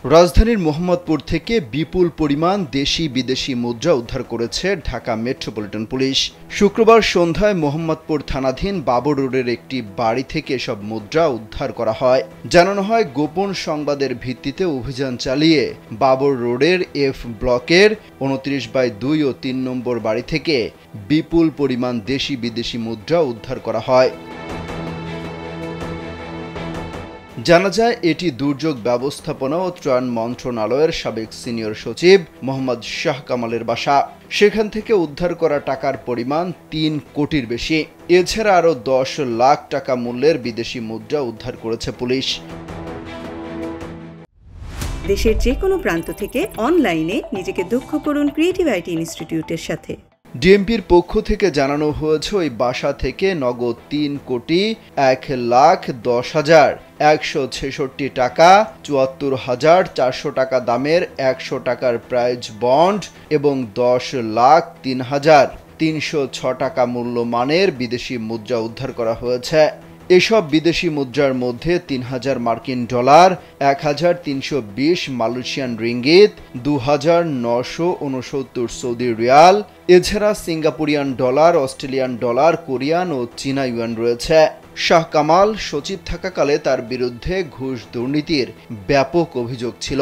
রাজধানীর মোহাম্মদপুর থেকে বিপুল পরিমাণ দেশি বিদেশি মুদ্রা উদ্ধার করেছে ঢাকা মেট্রোপলিটন পুলিশ। শুক্রবার সন্ধ্যায় মোহাম্মদপুর থানাধীন বাবর রোডের একটি বাড়ি থেকে এসব মুদ্রা উদ্ধার করা হয়। জানানো হয়, গোপন সংবাদের ভিত্তিতে অভিযান চালিয়ে বাবর রোডের এফ ব্লকের 29/2 ও 3 নম্বর বাড়ি থেকে বিপুল পরিমাণ দেশি বিদেশি মুদ্রা উদ্ধার করা হয়। জানা যায়, এটি দুর্যোগ ব্যবস্থাপনা ও ত্রাণ মন্ত্রণালয়ের সাবেক সিনিয়র সচিব মোহাম্মদ শাহ কামালের বাসা। সেখান থেকে উদ্ধার করা টাকার পরিমাণ 3 কোটির বেশি। এছাড়া আরও 10 লাখ টাকা মূল্যের বিদেশি মুদ্রা উদ্ধার করেছে পুলিশ। দেশের যে কোনো প্রান্ত থেকে অনলাইনে নিজেকে দক্ষ করুন ক্রিয়েটিভ আইটি ইনস্টিটিউটের সাথে। ডিএমপির পক্ষ থেকে জানানো হয়েছে, ওই বাসা থেকে নগদ 3,10,166 টাকা, 74,400 টাকা দামের 100 টাকার প্রাইজ বন্ড এবং 10,03,306 টাকা মূল্যমানের বিদেশি মুদ্রা উদ্ধার করা হয়েছে। এসব বিদেশি মুদ্রার মধ্যে 3,000 মার্কিন dollar, 1,320 Malaysian ringgit, 2,969 Saudi riyal, এছাড়া Singaporean dollar, Australian dollar, Korean ও চীনা ইউয়ান রয়েছে। শাহ কামাল সচিব থাকাকালে তার বিরুদ্ধে ঘুষ দুর্নীতির ব্যাপক অভিযোগ ছিল।